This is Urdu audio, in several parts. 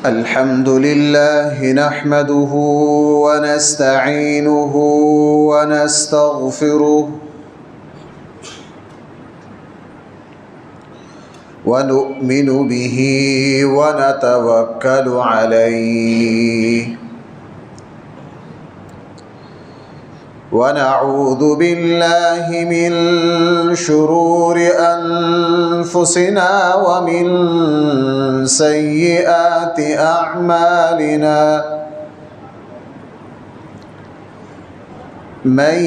الحمد لله نحمده ونستعينه ونستغفره ونؤمن به ونتوكل عليه ونعوذ بالله من شرور أنفسنا ومن سيئات أعمالنا من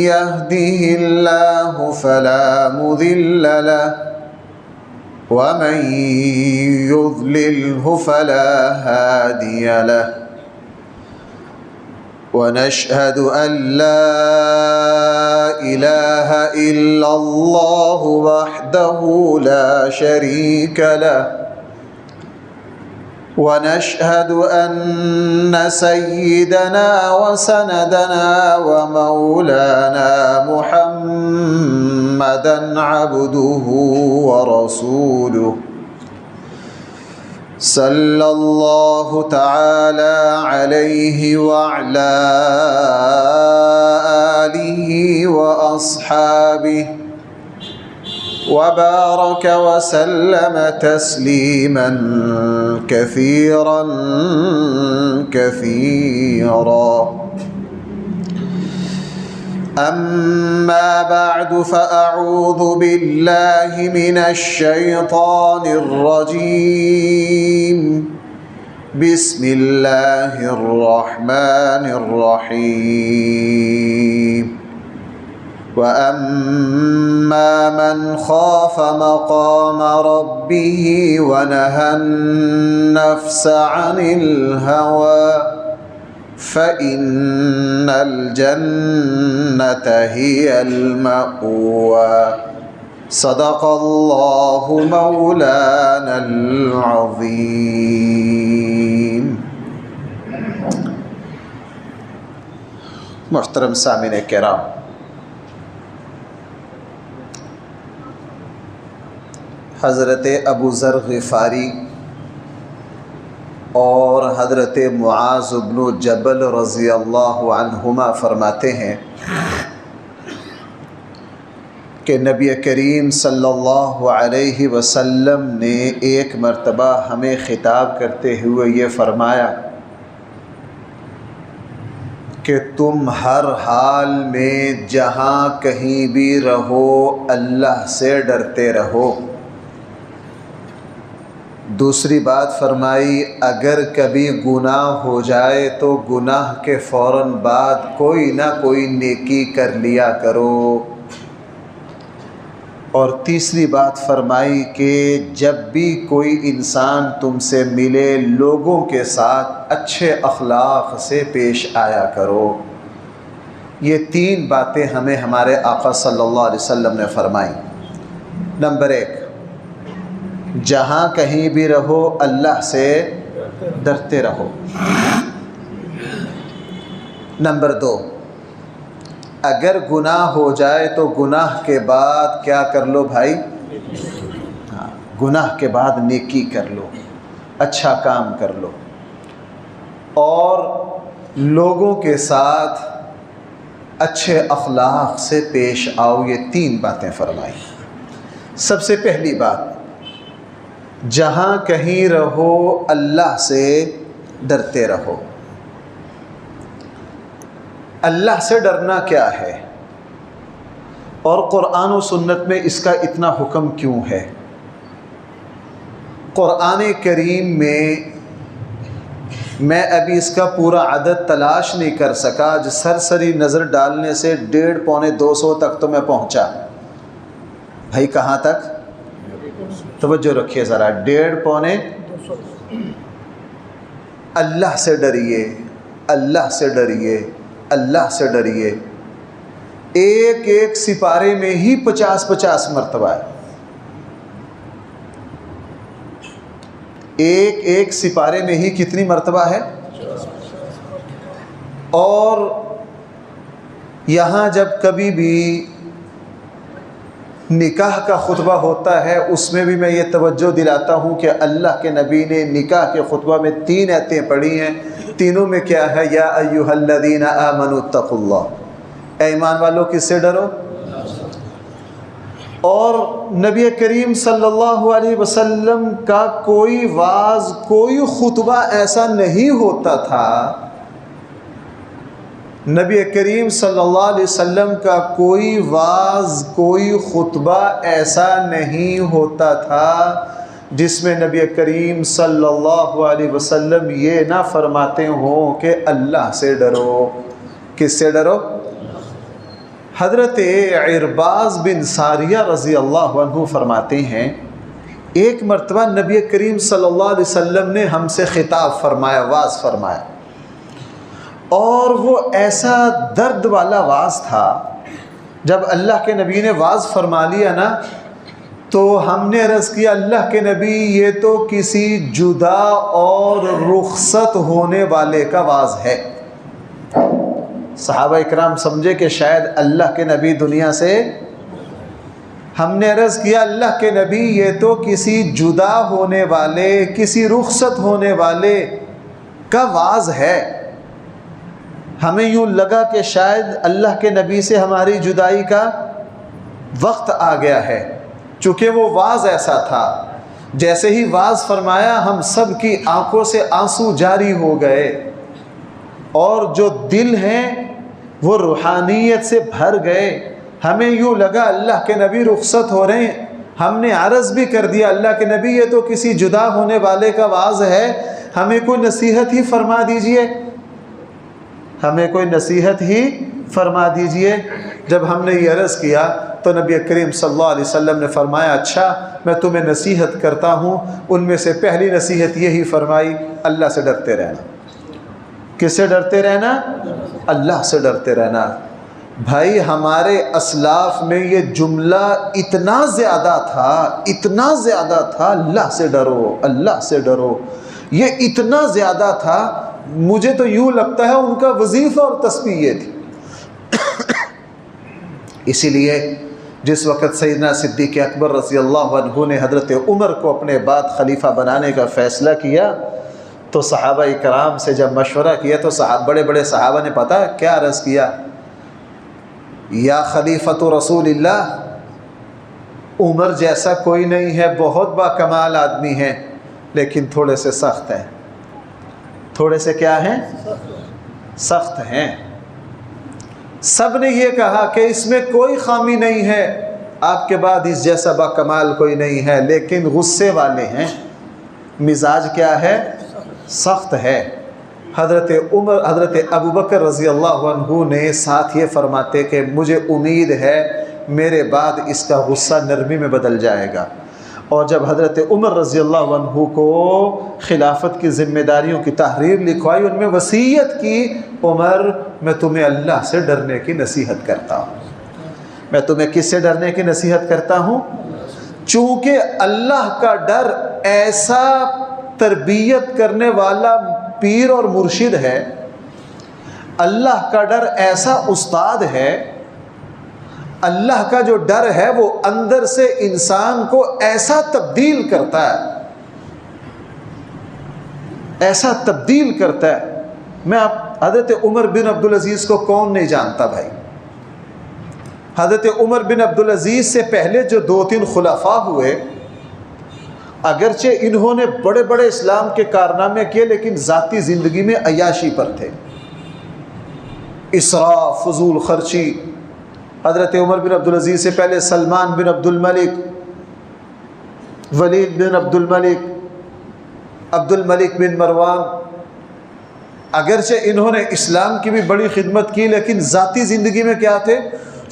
يهده الله فلا مضل له ومن يضلله فلا هادي له ونشهد أن لا إله إلا الله وحده لا شريك له ونشهد أن سيدنا وسندنا ومولانا محمدا عبده ورسوله صلى الله تعالى عليه وعلى آله وأصحابه وبارك وسلم تسليما كثيرا كثيرا. أما بعد فأعوذ بالله من الشيطان الرجيم. بسم الله الرحمن الرحيم. وأما من خاف مقام ربه ونهى النفس عن الهوى فإن الجنة هي المأوى. صدق الله مولانا العظيم. محترم سامعین کرام، حضرت ابو ذر غفاری اور حضرت معاذ بن جبل رضی اللہ عنہما فرماتے ہیں کہ نبی کریم صلی اللہ علیہ وسلم نے ایک مرتبہ ہمیں خطاب کرتے ہوئے یہ فرمایا کہ تم ہر حال میں جہاں کہیں بھی رہو اللہ سے ڈرتے رہو. دوسری بات فرمائی، اگر کبھی گناہ ہو جائے تو گناہ کے فوراً بعد کوئی نہ کوئی نیکی کر لیا کرو. اور تیسری بات فرمائی کہ جب بھی کوئی انسان تم سے ملے لوگوں کے ساتھ اچھے اخلاق سے پیش آیا کرو. یہ تین باتیں ہمیں ہمارے آقا صلی اللہ علیہ وسلم نے فرمائی. نمبر 1، جہاں کہیں بھی رہو اللہ سے ڈرتے رہو. نمبر 2، اگر گناہ ہو جائے تو گناہ کے بعد کیا کر لو بھائی؟ گناہ کے بعد نیکی کر لو، اچھا کام کر لو، اور لوگوں کے ساتھ اچھے اخلاق سے پیش آؤ. یہ تین باتیں فرمائی. سب سے پہلی بات، جہاں کہیں رہو اللہ سے ڈرتے رہو. اللہ سے ڈرنا کیا ہے اور قرآن و سنت میں اس کا اتنا حکم کیوں ہے؟ قرآن کریم میں ابھی اس کا پورا عدد تلاش نہیں کر سکا، جو سرسری نظر ڈالنے سے 150-200 تک تو میں پہنچا. بھائی کہاں تک؟ توجہ رکھیے ذرا. 150-200. اللہ سے ڈریے، اللہ سے ڈریے، اللہ سے ڈریے. ایک ایک سپارے میں ہی 50-50 مرتبہ ہے. ایک ایک سپارے میں ہی کتنی مرتبہ ہے؟ اور یہاں جب کبھی بھی نکاح کا خطبہ ہوتا ہے، اس میں بھی میں یہ توجہ دلاتا ہوں کہ اللہ کے نبی نے نکاح کے خطبہ میں 3 آیتیں پڑھی ہیں، تینوں میں کیا ہے؟ یا ایھا الذین آمنوا اتقوا اللہ، اے ایمان والو کس سے ڈرو؟ اور نبی کریم صلی اللہ علیہ وسلم کا کوئی واعظ، کوئی خطبہ ایسا نہیں ہوتا تھا، نبی کریم صلی اللہ علیہ وسلم کا کوئی واعظ، کوئی خطبہ ایسا نہیں ہوتا تھا جس میں نبی کریم صلی اللہ علیہ وسلم یہ نہ فرماتے ہوں کہ اللہ سے ڈرو۔ کس سے ڈرو؟ حضرت عرباض بن ساریہ رضی اللہ عنہ فرماتے ہیں، ایک مرتبہ نبی کریم صلی اللہ علیہ وسلم نے ہم سے خطاب فرمایا، واعظ فرمایا، اور وہ ایسا درد والا واعظ تھا۔ جب اللہ کے نبی نے واعظ فرما لیا نا تو ہم نے عرض کیا، اللہ کے نبی یہ تو کسی جدا اور رخصت ہونے والے کا واعظ ہے۔ صحابہ اکرام سمجھے کہ شاید اللہ کے نبی دنیا سے، ہم نے عرض کیا اللہ کے نبی یہ تو کسی جدا ہونے والے، کسی رخصت ہونے والے کا واعظ ہے۔ ہمیں یوں لگا کہ شاید اللہ کے نبی سے ہماری جدائی کا وقت آ گیا ہے، چونکہ وہ واعظ ایسا تھا۔ جیسے ہی واعظ فرمایا ہم سب کی آنکھوں سے آنسو جاری ہو گئے، اور جو دل ہیں وہ روحانیت سے بھر گئے۔ ہمیں یوں لگا اللہ کے نبی رخصت ہو رہے ہیں۔ ہم نے عرض بھی کر دیا اللہ کے نبی یہ تو کسی جدا ہونے والے کا واعظ ہے، ہمیں کوئی نصیحت ہی فرما دیجئے، ہمیں کوئی نصیحت ہی فرما دیجئے۔ جب ہم نے یہ عرض کیا تو نبی کریم صلی اللہ علیہ وسلم نے فرمایا، اچھا میں تمہیں نصیحت کرتا ہوں۔ ان میں سے پہلی نصیحت یہی فرمائی، اللہ سے ڈرتے رہنا۔ کس سے ڈرتے رہنا؟ اللہ سے ڈرتے رہنا۔ بھائی ہمارے اسلاف میں یہ جملہ اتنا زیادہ تھا، اتنا زیادہ تھا، اللہ سے ڈرو، اللہ سے ڈرو، یہ اتنا زیادہ تھا، مجھے تو یوں لگتا ہے ان کا وظیفہ اور تسبیح یہ تھی۔ اسی لیے جس وقت سیدنا صدیق اکبر رضی اللہ عنہ نے حضرت عمر کو اپنے بعد خلیفہ بنانے کا فیصلہ کیا تو صحابہ اکرام سے جب مشورہ کیا تو بڑے بڑے صحابہ نے پتہ کیا عرض کیا، یا خلیفۃ رسول اللہ، عمر جیسا کوئی نہیں ہے، بہت با کمال آدمی ہیں، لیکن تھوڑے سے سخت ہیں۔ تھوڑے سے کیا ہیں؟ سخت ہیں۔ سب نے یہ کہا کہ اس میں کوئی خامی نہیں ہے، آپ کے بعد اس جیسا با کمال کوئی نہیں ہے، لیکن غصے والے ہیں، مزاج کیا ہے؟ سخت ہے۔ حضرت ابو بکر رضی اللہ عنہ نے ساتھ یہ فرماتے کہ مجھے امید ہے میرے بعد اس کا غصہ نرمی میں بدل جائے گا۔ اور جب حضرت عمر رضی اللہ عنہ کو خلافت کی ذمہ داریوں کی تحریر لکھوائی، ان میں وصیت کی، عمر میں تمہیں اللہ سے ڈرنے کی نصیحت کرتا ہوں۔ میں تمہیں کس سے ڈرنے کی نصیحت کرتا ہوں؟ چونکہ اللہ کا ڈر ایسا تربیت کرنے والا پیر اور مرشد ہے، اللہ کا ڈر ایسا استاد ہے، اللہ کا جو ڈر ہے وہ اندر سے انسان کو ایسا تبدیل کرتا ہے، ایسا تبدیل کرتا ہے۔ میں حضرت عمر بن عبدالعزیز کو کون نہیں جانتا بھائی؟ حضرت عمر بن عبدالعزیز سے پہلے جو 2-3 خلفاء ہوئے، اگرچہ انہوں نے بڑے بڑے اسلام کے کارنامے کیے لیکن ذاتی زندگی میں عیاشی پر تھے، اسراف، فضول خرچی۔ حضرت عمر بن عبدالعزیز سے پہلے سلمان بن عبد الملک، ولید بن عبد الملک، عبد الملک بن مروان، اگرچہ انہوں نے اسلام کی بھی بڑی خدمت کی لیکن ذاتی زندگی میں کیا تھے؟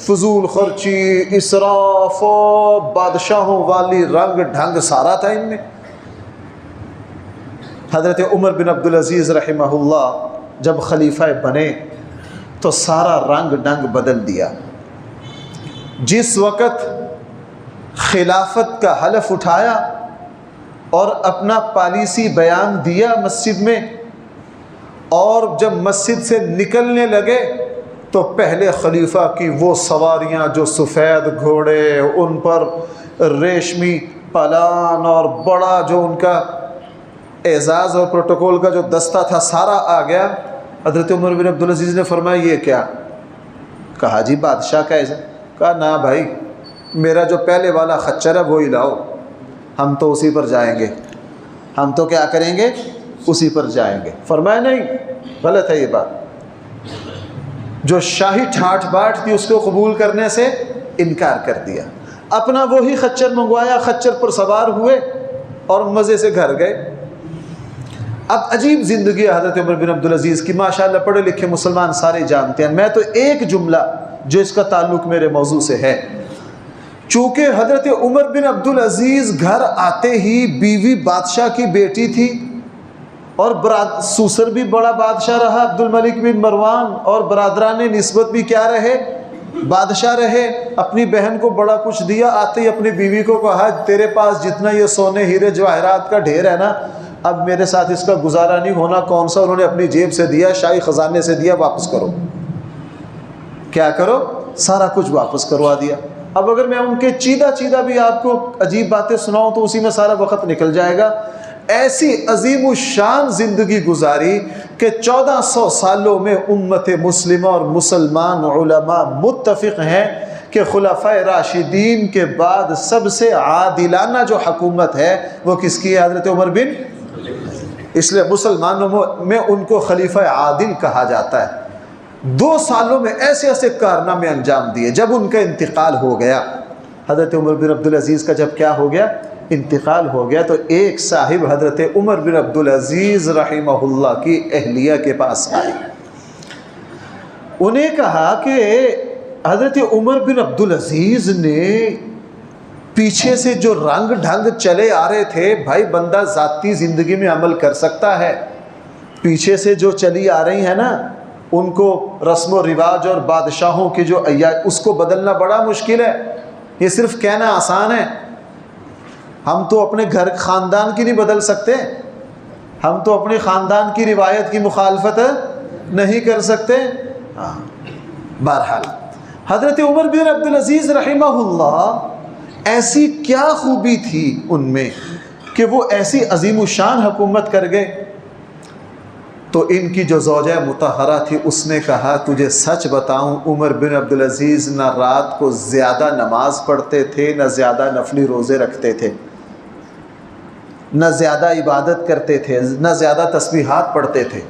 فضول خرچی، اسراف، بادشاہوں والی رنگ ڈھنگ سارا تھا ان میں۔ حضرت عمر بن عبدالعزیز رحمہ اللہ جب خلیفہ بنے تو سارا رنگ ڈھنگ بدل دیا۔ جس وقت خلافت کا حلف اٹھایا اور اپنا پالیسی بیان دیا مسجد میں، اور جب مسجد سے نکلنے لگے تو پہلے خلیفہ کی وہ سواریاں جو سفید گھوڑے، ان پر ریشمی پلان اور بڑا جو ان کا اعزاز اور پروٹوکول کا جو دستہ تھا سارا آ گیا۔ حضرت عمر بن عبدالعزیز نے فرمایا یہ کیا؟ کہا جی بادشاہ کا اعزاز۔ کہا نا بھائی، میرا جو پہلے والا خچر ہے وہی لاؤ، ہم تو اسی پر جائیں گے، ہم تو کیا کریں گے؟ اسی پر جائیں گے۔ فرمایا نہیں، غلط ہے یہ بات۔ جو شاہی ٹھاٹ باٹ تھی اس کو قبول کرنے سے انکار کر دیا، اپنا وہی خچر منگوایا، خچر پر سوار ہوئے اور مزے سے گھر گئے۔ اب عجیب زندگی ہے حضرت عمر بن عبدالعزیز کی، ماشاءاللہ پڑھے لکھے مسلمان سارے جانتے ہیں۔ میں تو ایک جملہ جو اس کا تعلق میرے موضوع سے ہے، چونکہ حضرت عمر بن عبدالعزیز گھر آتے ہی بیوی بادشاہ کی بیٹی تھی، اور سوسر بھی بڑا بادشاہ رہا عبد الملک بن مروان، اور برادران نسبت بھی کیا رہے؟ بادشاہ رہے۔ اپنی بہن کو بڑا کچھ دیا، آتے ہی اپنی بیوی کو کہا تیرے پاس جتنا یہ سونے ہیرے جواہرات کا ڈھیر ہے نا، اب میرے ساتھ اس کا گزارا نہیں ہونا۔ کون سا؟ انہوں نے اپنی جیب سے دیا، شاہی خزانے سے دیا، واپس کرو۔ کیا کرو؟ سارا کچھ واپس کروا دیا۔ اب اگر میں ان کے چیدہ بھی آپ کو عجیب باتیں سناؤں تو اسی میں سارا وقت نکل جائے گا۔ ایسی عظیم الشان زندگی گزاری کہ 1400 سالوں میں امت مسلمہ اور مسلمان علماء متفق ہیں کہ خلفائے راشدین کے بعد سب سے عادلانہ جو حکومت ہے وہ کس کی ہے؟ حضرت عمر بن، اس لیے مسلمانوں میں ان کو خلیفہ عادل کہا جاتا ہے۔ 2 سالوں میں ایسے ایسے کارنامے انجام دیے۔ جب ان کا انتقال ہو گیا، حضرت عمر بن عبدالعزیز کا جب کیا ہو گیا؟ انتقال ہو گیا، تو ایک صاحب حضرت عمر بن عبدالعزیز رحمہ اللہ کی اہلیہ کے پاس آئے۔ انہیں کہا کہ حضرت عمر بن عبدالعزیز نے پیچھے سے جو رنگ ڈھنگ چلے آ رہے تھے، بھائی بندہ ذاتی زندگی میں عمل کر سکتا ہے، پیچھے سے جو چلی آ رہی ہیں نا ان کو رسم و رواج اور بادشاہوں کی جو اس کو بدلنا بڑا مشکل ہے۔ یہ صرف کہنا آسان ہے، ہم تو اپنے گھر خاندان کی نہیں بدل سکتے، ہم تو اپنے خاندان کی روایت کی مخالفت نہیں کر سکتے۔ بہرحال حضرت عمر بن عبدالعزیز رحمہ اللہ ایسی کیا خوبی تھی ان میں کہ وہ ایسی عظیم الشان حکومت کر گئے؟ تو ان کی جو زوجہ مطہرہ تھی اس نے کہا تجھے سچ بتاؤں، عمر بن عبدالعزیز نہ رات کو زیادہ نماز پڑھتے تھے، نہ زیادہ نفلی روزے رکھتے تھے، نہ زیادہ عبادت کرتے تھے، نہ زیادہ تسبیحات پڑھتے تھے۔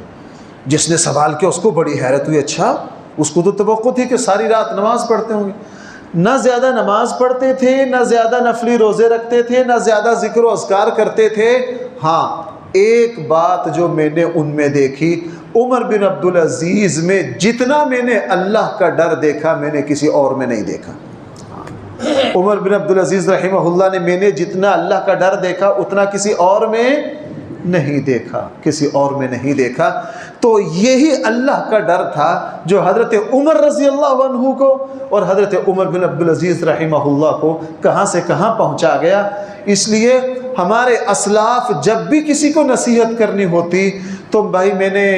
جس نے سوال کیا اس کو بڑی حیرت ہوئی، اچھا اس کو تو توقع تھی کہ ساری رات نماز پڑھتے ہوں گے۔ نہ زیادہ نماز پڑھتے تھے، نہ زیادہ نفلی روزے رکھتے تھے، نہ زیادہ ذکر و اذکار کرتے تھے۔ ہاں ایک بات جو میں نے ان میں دیکھی، عمر بن عبدالعزیز میں جتنا میں نے اللہ کا ڈر دیکھا میں نے کسی اور میں نہیں دیکھا۔ عمر بن عبدالعزیز رحمہ اللہ نے میں نے جتنا اللہ کا ڈر دیکھا اتنا کسی اور میں نہیں دیکھا، کسی اور میں نہیں دیکھا۔ تو یہی اللہ کا ڈر تھا جو حضرت عمر رضی اللہ عنہ کو اور حضرت عمر بن عبدالعزیز رحمہ اللہ کو کہاں سے کہاں پہنچا گیا۔ اس لیے ہمارے اسلاف جب بھی کسی کو نصیحت کرنی ہوتی تو بھائی میں نے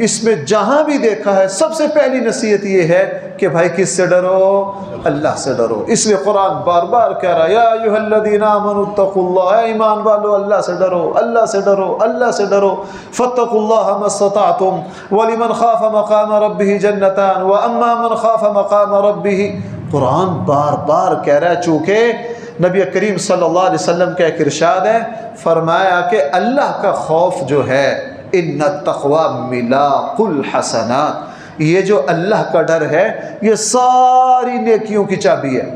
اس میں جہاں بھی دیکھا ہے سب سے پہلی نصیحت یہ ہے کہ بھائی کس سے ڈرو؟ اللہ سے ڈرو۔ اس لیے قرآن بار بار کہہ رہا ہے یا ایھا الذین آمنوا اتقوا اللہ، اے ایمان والو اللہ سے ڈرو، اللہ سے ڈرو، اللہ سے ڈرو۔ فاتقوا اللہ ما استطعتم ولمن خاف مقام ربہ جنتان واما من خاف مقام ربہ۔ قرآن بار بار کہہ رہا ہے، چونکہ نبی کریم صلی اللہ علیہ وسلم کا ایک ارشاد ہے، فرمایا کہ اللہ کا خوف جو ہے ان التقوی ملاق الحسنات، یہ جو اللہ کا ڈر ہے یہ ساری نیکیوں کی چابی ہے،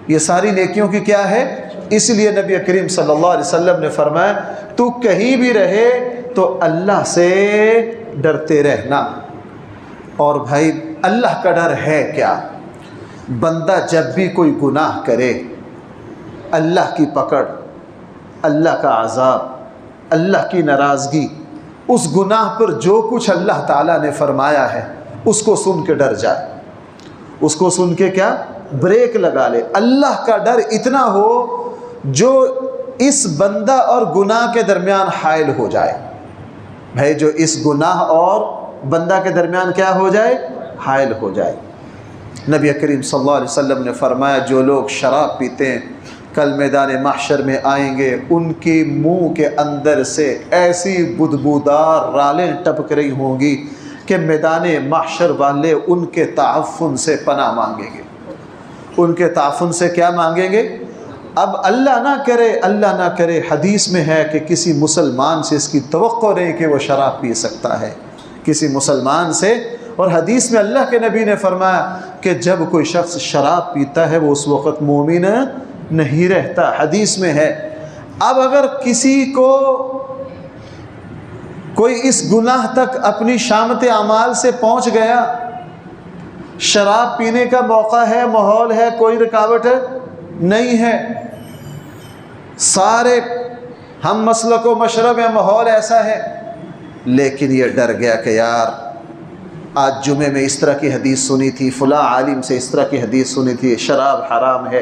یہ ساری نیکیوں کی کیا ہے؟ اس لیے نبی کریم صلی اللہ علیہ وسلم نے فرمایا تو کہیں بھی رہے تو اللہ سے ڈرتے رہنا۔ اور بھائی اللہ کا ڈر ہے کیا؟ بندہ جب بھی کوئی گناہ کرے، اللہ کی پکڑ، اللہ کا عذاب، اللہ کی ناراضگی، اس گناہ پر جو کچھ اللہ تعالیٰ نے فرمایا ہے اس کو سن کے ڈر جائے، اس کو سن کے کیا؟ بریک لگا لے۔ اللہ کا ڈر اتنا ہو جو اس بندہ اور گناہ کے درمیان حائل ہو جائے۔ بھائی جو اس گناہ اور بندہ کے درمیان کیا ہو جائے؟ حائل ہو جائے۔ نبی کریم صلی اللہ علیہ وسلم نے فرمایا جو لوگ شراب پیتے ہیں کل میدان محشر میں آئیں گے، ان کے منہ کے اندر سے ایسی بدبودار رالیں ٹپک رہی ہوں گی کہ میدان محشر والے ان کے تعفن سے پناہ مانگیں گے۔ ان کے تعفن سے کیا مانگیں گے؟ اب اللہ نہ کرے حدیث میں ہے کہ کسی مسلمان سے اس کی توقع نہیں کہ وہ شراب پی سکتا ہے، کسی مسلمان سے۔ اور حدیث میں اللہ کے نبی نے فرمایا کہ جب کوئی شخص شراب پیتا ہے وہ اس وقت مومن نہیں رہتا، حدیث میں ہے۔ اب اگر کسی کو کوئی اس گناہ تک اپنی شامت اعمال سے پہنچ گیا، شراب پینے کا موقع ہے، ماحول ہے، کوئی رکاوٹ ہے نہیں ہے، سارے ہم مسلک و مشرب میں ماحول ایسا ہے، لیکن یہ ڈر گیا کہ یار آج جمعے میں اس طرح کی حدیث سنی تھی، فلاں عالم سے اس طرح کی حدیث سنی تھی، شراب حرام ہے،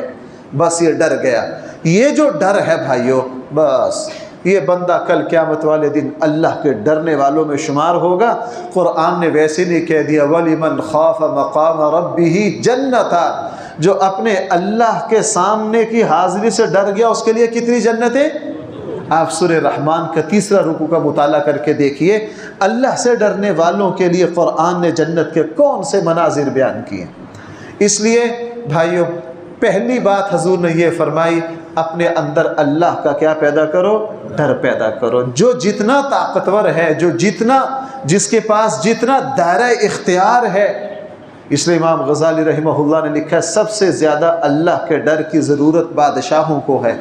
بس یہ ڈر گیا۔ یہ جو ڈر ہے بھائیو، بس یہ بندہ کل قیامت والے دن اللہ کے ڈرنے والوں میں شمار ہوگا۔ قرآن نے ویسے نہیں کہہ دیا وَلِمَنْ خَافَ مَقَامَ رَبِّهِ جَنَّتَانِ، جو اپنے اللہ کے سامنے کی حاضری سے ڈر گیا اس کے لیے کتنی جنتیں۔ آپ سورہ رحمان کا 3 رکوع کا مطالعہ کر کے دیکھیے، اللہ سے ڈرنے والوں کے لیے قرآن نے جنت کے کون سے مناظر بیان کیے۔ اس لیے بھائیو پہلی بات حضور نے یہ فرمائی، اپنے اندر اللہ کا کیا پیدا کرو؟ ڈر پیدا کرو۔ جو جتنا طاقتور ہے، جس کے پاس جتنا دائرہ اختیار ہے، اس لیے امام غزالی رحمہ اللہ نے لکھا ہے سب سے زیادہ اللہ کے ڈر کی ضرورت بادشاہوں کو ہے۔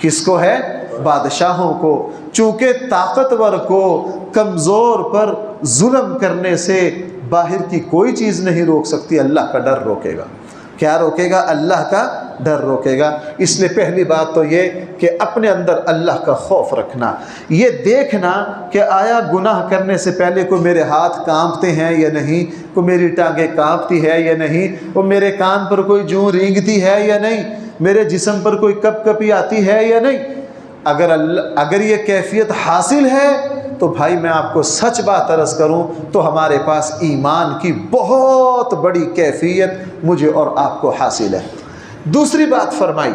کس کو ہے؟ بادشاہوں کو، چونکہ طاقتور کو کمزور پر ظلم کرنے سے باہر کی کوئی چیز نہیں روک سکتی، اللہ کا ڈر روکے گا۔ کیا روکے گا؟ اللہ کا ڈر روکے گا۔ اس لیے پہلی بات تو یہ کہ اپنے اندر اللہ کا خوف رکھنا، یہ دیکھنا کہ آیا گناہ کرنے سے پہلے کوئی میرے ہاتھ کانپتے ہیں یا نہیں، کوئی میری ٹانگیں کانپتی ہے یا نہیں، وہ میرے کان پر کوئی جوں رینگتی ہے یا نہیں، میرے جسم پر کوئی کپ کپی آتی ہے یا نہیں۔ اگر یہ کیفیت حاصل ہے تو بھائی میں آپ کو سچ بات عرض کروں تو ہمارے پاس ایمان کی بہت بڑی کیفیت مجھے اور آپ کو حاصل ہے۔ دوسری بات فرمائی،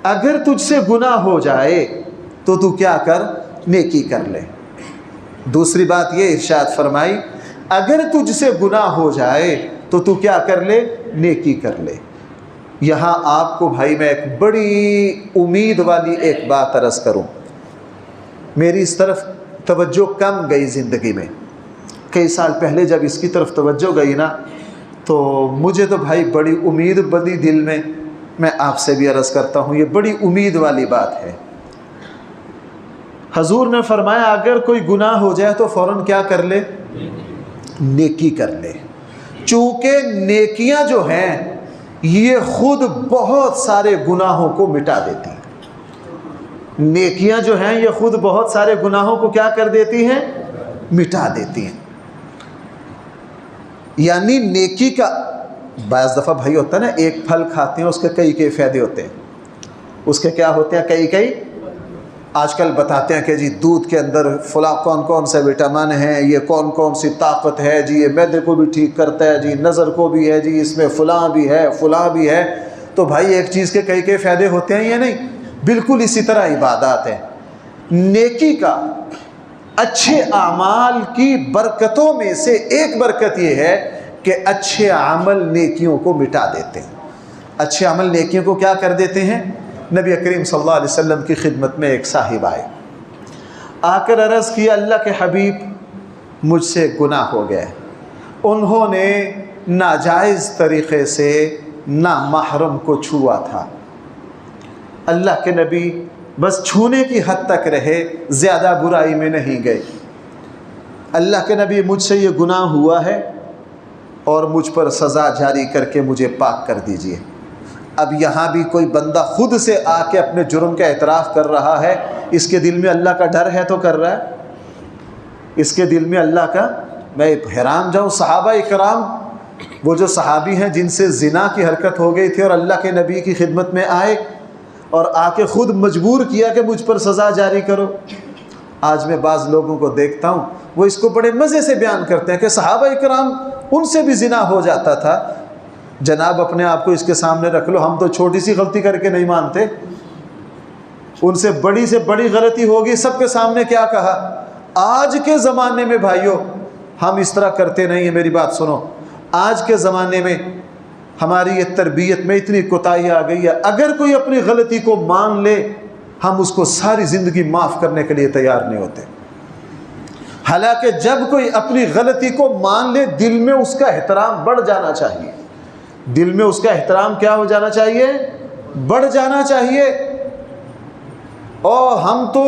اگر تجھ سے گناہ ہو جائے تو تو کیا کر؟ نیکی کر لے۔ دوسری بات یہ ارشاد فرمائی، اگر تجھ سے گناہ ہو جائے تو تو کیا کر لے؟ نیکی کر لے۔ یہاں آپ کو بھائی میں ایک بڑی امید والی ایک بات عرض کروں، میری اس طرف توجہ کم گئی زندگی میں، کئی سال پہلے جب اس کی طرف توجہ گئی نا تو مجھے تو بھائی بڑی امید بنی دل میں آپ سے بھی عرض کرتا ہوں، یہ بڑی امید والی بات ہے۔ حضور نے فرمایا اگر کوئی گناہ ہو جائے تو فوراً کیا کر لے؟ نیکی کر لے۔ چونکہ نیکیاں جو ہیں یہ خود بہت سارے گناہوں کو مٹا دیتی ہیں۔ نیکیاں جو ہیں یہ خود بہت سارے گناہوں کو کیا کر دیتی ہیں؟ مٹا دیتی ہیں۔ یعنی نیکی کا بعض دفعہ بھائی ہوتا ہے نا، ایک پھل کھاتے ہیں اس کے کئی فائدے ہوتے ہیں، اس کے کیا ہوتے ہیں؟ کئی آج کل بتاتے ہیں کہ جی دودھ کے اندر فلاں کون سے وٹامن ہیں، یہ کون سی طاقت ہے جی، یہ معدے کو بھی ٹھیک کرتا ہے جی، نظر کو بھی ہے جی، اس میں فلاں بھی ہے۔ تو بھائی ایک چیز کے کئی فائدے ہوتے ہیں یا نہیں؟ بالکل اسی طرح عبادات ہے۔ نیکی کا، اچھے اعمال کی برکتوں میں سے ایک برکت یہ ہے کہ اچھے عمل نیکیوں کو مٹا دیتے ہیں۔ اچھے عمل نیکیوں کو کیا کر دیتے ہیں؟ نبی کریم صلی اللہ علیہ وسلم کی خدمت میں ایک صاحب آئے، آ کر عرض کیا اللہ کے حبیب مجھ سے گناہ ہو گیا۔ انہوں نے ناجائز طریقے سے نامحرم کو چھوا تھا۔ اللہ کے نبی بس چھونے کی حد تک رہے، زیادہ برائی میں نہیں گئے۔ اللہ کے نبی مجھ سے یہ گناہ ہوا ہے اور مجھ پر سزا جاری کر کے مجھے پاک کر دیجئے۔ اب یہاں بھی کوئی بندہ خود سے آ کے اپنے جرم کا اعتراف کر رہا ہے، اس کے دل میں اللہ کا ڈر ہے تو کر رہا ہے، اس کے دل میں اللہ کا، میں حیران جاؤں صحابہ اکرام، وہ جو صحابی ہیں جن سے زنا کی حرکت ہو گئی تھی اور اللہ کے نبی کی خدمت میں آئے اور آ کے خود مجبور کیا کہ مجھ پر سزا جاری کرو۔ آج میں بعض لوگوں کو دیکھتا ہوں وہ اس کو بڑے مزے سے بیان کرتے ہیں کہ صحابہ اکرام ان سے بھی زنا ہو جاتا تھا۔ جناب اپنے آپ کو اس کے سامنے رکھ لو، ہم تو چھوٹی سی غلطی کر کے نہیں مانتے، ان سے بڑی غلطی ہوگی، سب کے سامنے کیا کہا۔ آج کے زمانے میں بھائیوں ہم اس طرح کرتے نہیں ہیں، میری بات سنو، آج کے زمانے میں ہماری یہ تربیت میں اتنی کوتاہی آ گئی ہے، اگر کوئی اپنی غلطی کو مان لے ہم اس کو ساری زندگی معاف کرنے کے لیے تیار نہیں ہوتے۔ حالانکہ جب کوئی اپنی غلطی کو مان لے دل میں اس کا احترام بڑھ جانا چاہیے، دل میں اس کا احترام کیا ہو جانا چاہیے، بڑھ جانا چاہیے۔ اور ہم تو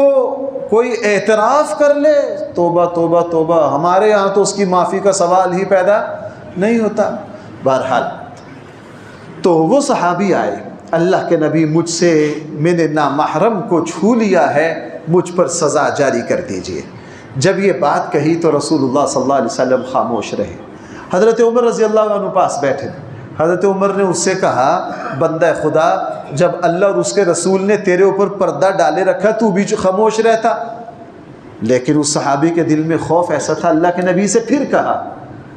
کوئی اعتراف کر لے توبہ توبہ توبہ، ہمارے ہاں تو اس کی معافی کا سوال ہی پیدا نہیں ہوتا۔ بہرحال تو وہ صحابی آئے، اللہ کے نبی مجھ سے، میں نے نامحرم کو چھو لیا ہے، مجھ پر سزا جاری کر دیجئے۔ جب یہ بات کہی تو رسول اللہ صلی اللہ علیہ وسلم خاموش رہے۔ حضرت عمر رضی اللہ عنہ پاس بیٹھے، حضرت عمر نے اس سے کہا بندہ خدا، جب اللہ اور اس کے رسول نے تیرے اوپر پردہ ڈالے رکھا تو بھی خاموش رہتا؟ لیکن اس صحابی کے دل میں خوف ایسا تھا، اللہ کے نبی سے پھر کہا،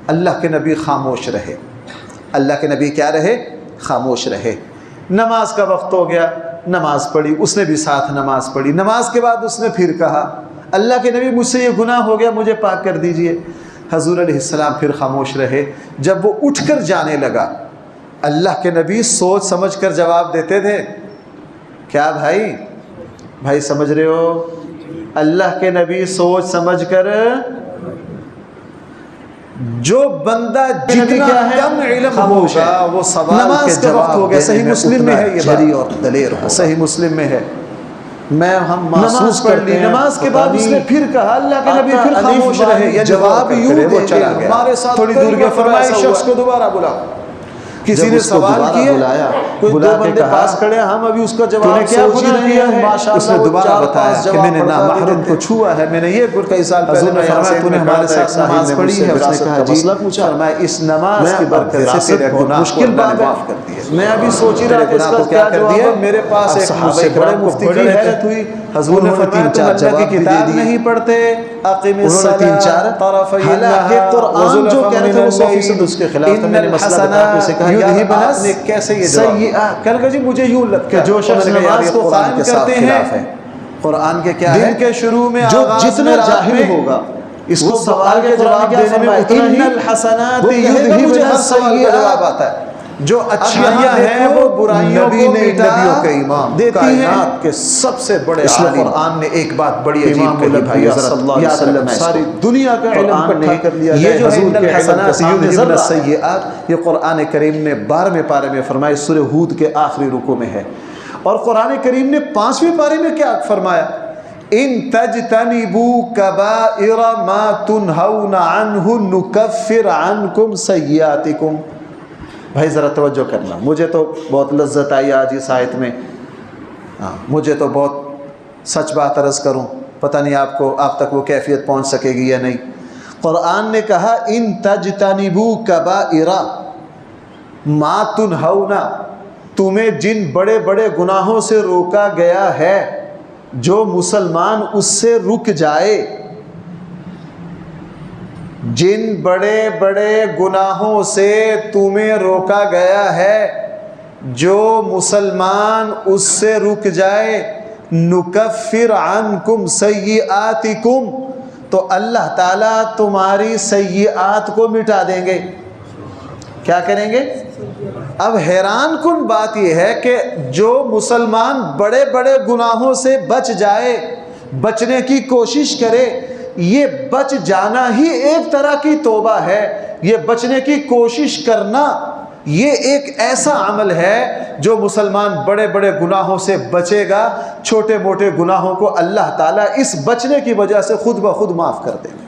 اللہ کے نبی خاموش رہے، اللہ کے نبی کیا رہے، خاموش رہے۔ نماز کا وقت ہو گیا، نماز پڑھی، اس نے بھی ساتھ نماز پڑھی، نماز کے بعد اس نے پھر کہا اللہ کے نبی مجھ سے یہ گناہ ہو گیا، مجھے پاک کر دیجئے۔ حضور علیہ السلام پھر خاموش رہے۔ جب وہ اٹھ کر جانے لگا، اللہ کے نبی سوچ سمجھ کر جواب دیتے تھے، کیا بھائی سمجھ رہے ہو، اللہ کے نبی سوچ سمجھ کر، جو بندہ جتنا کم علم ہوگا وہ سوال کے جواب صحیح مسلم میں ہے، یہ جری اور دلیر ہو، صحیح مسلم میں ہے۔ ہم محسوس کر لی، نماز کے بعد اس نے پھر کہا، اللہ کے نبی پھر خاموش رہے، جواب یوں دے وہ چلا گیا۔ ہمارے ساتھ تھوڑی دور گیا، فرمایا شخص کو دوبارہ بلاؤ۔ کسی نے سوال کیا، کوئی دو بندے پاس کھڑے، ہم ابھی اس کا جواب سوچ ہی رہے ہیں۔ اس نے دوبارہ بتایا کہ میں نے نامحرم کو چھوا ہے، میں نے یہ کئی سال پہلے میں فرمایا تو نے ہمارے ساتھ نماز پڑھی ہے، اس نے کہا جی، فرمایا اس نماز کی برکت سے تیرے گناہ مشکل بات معاف کر دیے۔ میں ابھی سوچ ہی رہا کہ اس کا کیا کر دیا، میرے پاس ایک صحابہ بڑے مفتی کی حیرت ہوئی، حضور نے فرمایا تم اللہ کی کتاب نہیں پڑھتے، اقیم الصلاۃ طرفی النہار، قرآن جو کہتے ہیں وہ 100% اس کے خلاف تھا۔ میں نے مسئلہ بتا کے اسے کہا یار آپ نے کیسے یہ جواب، کہنے لگا جی مجھے یوں لگتا ہے کہ جو شخص نماز کو قائم کرتے ہیں، قرآن کے کیا ہے، دن کے شروع میں جو جتنا جاہل ہوگا اس کو سوال کے جواب دینے میں اتنا ہی، ان الحسنات یذہبن السیئات آتا ہے، جو اچھائیاں ہیں وہ برائیوں کو مٹا دیتی ہیں۔ کائنات کے سب سے بڑے عالم، قرآن نے ایک بات بڑی عجیب کہی بھائی، صلی اللہ علیہ وسلم ساری دنیا کا علم اکٹھا کر لیا جائے، یہ جو ہے ان الحسنات یذہبن السیئات، یہ قرآن کریم نے 12ویں پارے میں فرمایا، سورہ ہود کے آخری رکوع میں ہے۔ اور قرآن کریم نے 5ویں پارے میں کیا فرمایا، ان تجتنبوا کبائر ما تنہون عنہ نکفر عنکم سیئاتکم۔ بھائی ذرا توجہ کرنا، مجھے تو بہت لذت آئی آج اس آیت میں، مجھے تو بہت سچ بات عرض کروں، پتہ نہیں آپ تک وہ کیفیت پہنچ سکے گی یا نہیں۔ قرآن نے کہا ان تجتنبوا کبائر ما تنہون، تمہیں جن بڑے بڑے گناہوں سے روکا گیا ہے، جو مسلمان اس سے رک جائے، جن بڑے بڑے گناہوں سے تمہیں روکا گیا ہے، جو مسلمان اس سے رک جائے، نکفر عنکم سیئاتکم، تو اللہ تعالیٰ تمہاری سیئات کو مٹا دیں گے۔ کیا کریں گے؟ اب حیران کن بات یہ ہے کہ جو مسلمان بڑے بڑے گناہوں سے بچ جائے، بچنے کی کوشش کرے، یہ بچ جانا ہی ایک طرح کی توبہ ہے۔ یہ بچنے کی کوشش کرنا یہ ایک ایسا عمل ہے جو مسلمان بڑے بڑے گناہوں سے بچے گا، چھوٹے موٹے گناہوں کو اللہ تعالیٰ اس بچنے کی وجہ سے خود بخود معاف کر دیں گے،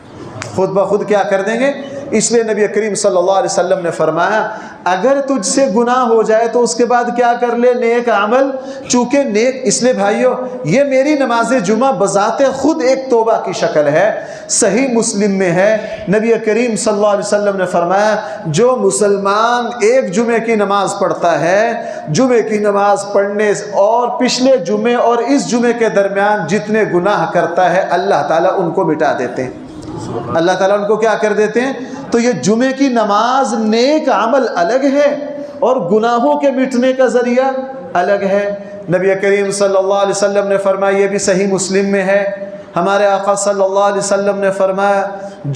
خود بخود کیا کر دیں گے۔ اس لیے نبی کریم صلی اللہ علیہ وسلم نے فرمایا اگر تجھ سے گناہ ہو جائے تو اس کے بعد کیا کر لے، نیک عمل، چونکہ نیک، اس لیے بھائیو یہ میری نماز جمعہ بذات خود ایک توبہ کی شکل ہے۔ صحیح مسلم میں ہے، نبی کریم صلی اللہ علیہ وسلم نے فرمایا جو مسلمان ایک جمعے کی نماز پڑھتا ہے، جمعے کی نماز پڑھنے اور پچھلے جمعے اور اس جمعے کے درمیان جتنے گناہ کرتا ہے اللہ تعالیٰ ان کو مٹا دیتے ہیں۔ اللہ تعالیٰ ان کو کیا کر دیتے ہیں؟ تو یہ جمعے کی نماز نیک عمل الگ ہے اور گناہوں کے مٹنے کا ذریعہ الگ ہے۔ نبی کریم صلی اللہ علیہ وسلم نے فرمایا، یہ بھی صحیح مسلم میں ہے، ہمارے آقا صلی اللہ علیہ وسلم نے فرمایا